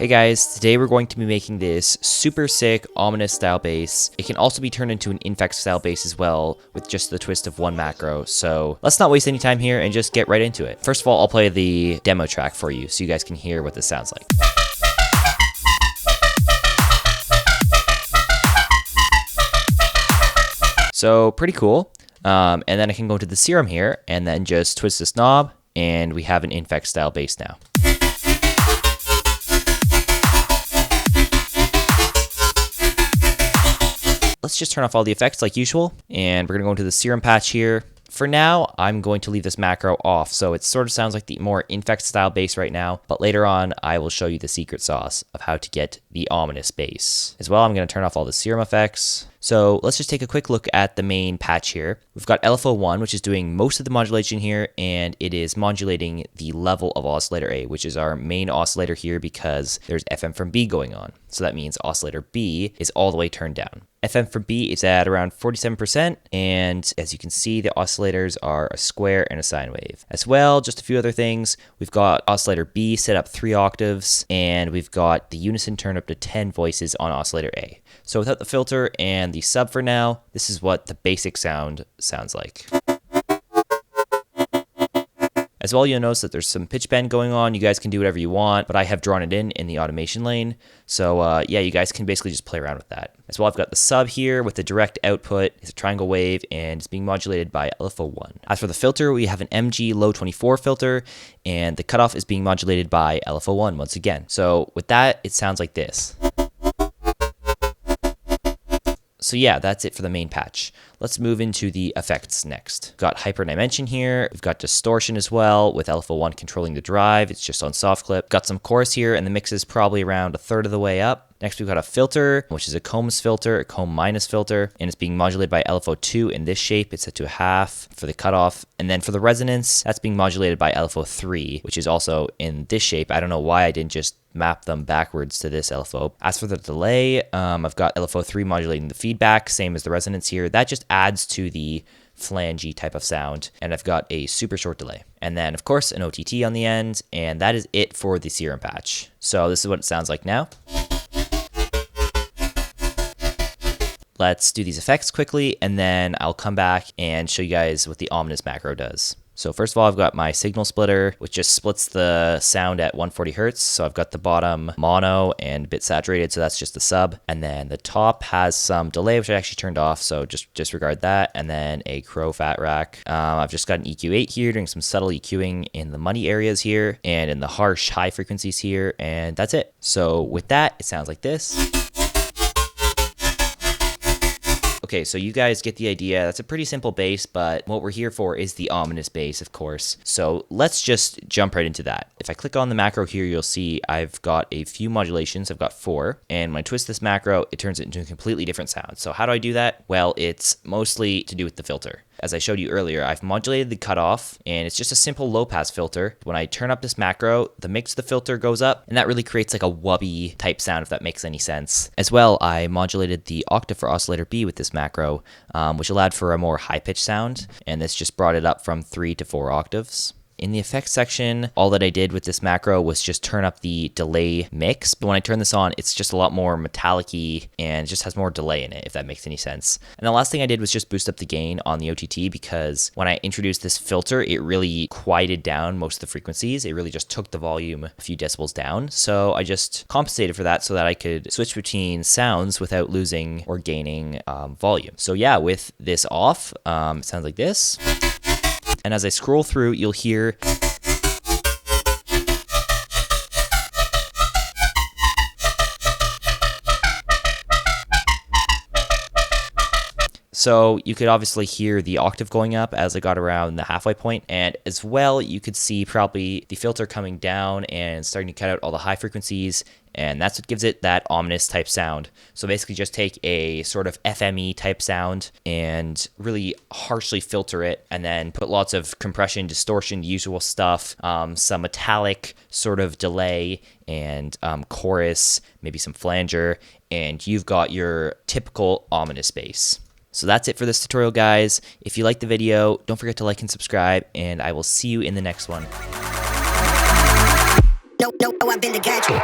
Hey guys, today we're going to be making this super sick ominous style bass. It can also be turned into an infect style bass as well with just the twist of one macro. So let's not waste any time here and just get right into it. First of all, I'll play the demo track for you so you guys can hear what this sounds like. So pretty cool. And then I can go to the SERUM here and then just twist this knob and we have an infect style bass now. Let's just turn off all the effects like usual, and we're gonna go into the SERUM patch here. For now, I'm going to leave this macro off, so it sort of sounds like the more infect style bass right now, but later on, I will show you the secret sauce of how to get the ominous bass. As well, I'm gonna turn off all the SERUM effects. So let's just take a quick look at the main patch here. We've got LFO1, which is doing most of the modulation here, and it is modulating the level of oscillator A, which is our main oscillator here because there's FM from B going on. So that means oscillator B is all the way turned down. FM from B is at around 47%, and as you can see, the oscillators are a square and a sine wave. As well, just a few other things. We've got oscillator B set up 3 octaves, and we've got the unison turned up to 10 voices on oscillator A. So without the filter and the sub for now, this is what the basic sound sounds like. As well, you'll notice that there's some pitch bend going on. You guys can do whatever you want, but I have drawn it in the automation lane. So yeah, you guys can basically just play around with that. As well, I've got the sub here with the direct output. It's a triangle wave and it's being modulated by LFO1. As for the filter, we have an MG low 24 filter and the cutoff is being modulated by LFO1 once again. So with that, it sounds like this. So yeah, that's it for the main patch. Let's move into the effects next. We've got hyperdimension here. We've got distortion as well with LFO1 controlling the drive. It's just on soft clip. Got some chorus here and the mix is probably around 1/3 of the way up. Next, we've got a filter, which is a Combs filter, a comb minus filter, and it's being modulated by LFO2 in this shape. It's set to 1/2 for the cutoff. And then for the resonance, that's being modulated by LFO3, which is also in this shape. I don't know why I didn't just map them backwards to this LFO. As for the delay, I've got LFO3 modulating the feedback, same as the resonance here. That just adds to the flangey type of sound, and I've got a super short delay. And then, of course, an OTT on the end, and that is it for the SERUM patch. So this is what it sounds like now. Let's do these effects quickly, and then I'll come back and show you guys what the ominous macro does. So first of all, I've got my signal splitter, which just splits the sound at 140 Hertz. So I've got the bottom mono and a bit saturated, so that's just the sub. And then the top has some delay, which I actually turned off, so just disregard that. And then a crow fat rack. I've just got an EQ8 here, doing some subtle EQing in the muddy areas here, and in the harsh high frequencies here, and that's it. So with that, it sounds like this. Okay, so you guys get the idea. That's a pretty simple bass, but what we're here for is the ominous bass, of course. So let's just jump right into that. If I click on the macro here, you'll see I've got a few modulations. I've got 4, and when I twist this macro, it turns it into a completely different sound. So how do I do that? Well, it's mostly to do with the filter. As I showed you earlier, I've modulated the cutoff, and it's just a simple low-pass filter. When I turn up this macro, the mix of the filter goes up, and that really creates like a wubby type sound, if that makes any sense. As well, I modulated the octave for oscillator B with this macro, which allowed for a more high-pitched sound, and this just brought it up from 3 to 4 octaves. In the effects section, all that I did with this macro was just turn up the delay mix. But when I turn this on, it's just a lot more metallic-y and just has more delay in it, if that makes any sense. And the last thing I did was just boost up the gain on the OTT because when I introduced this filter, it really quieted down most of the frequencies. It really just took the volume a few decibels down. So I just compensated for that so that I could switch between sounds without losing or gaining volume. So yeah, with this off, it sounds like this. And as I scroll through, you'll hear so you could obviously hear the octave going up as I got around the halfway point, and as well you could see probably the filter coming down and starting to cut out all the high frequencies, and that's what gives it that ominous type sound. So basically just take a sort of FME type sound and really harshly filter it, and then put lots of compression, distortion, usual stuff, some metallic sort of delay, and chorus, maybe some flanger, and you've got your typical ominous bass. So that's it for this tutorial, guys. If you liked the video, don't forget to like and subscribe, and I will see you in the next one. No, I've been the gadget.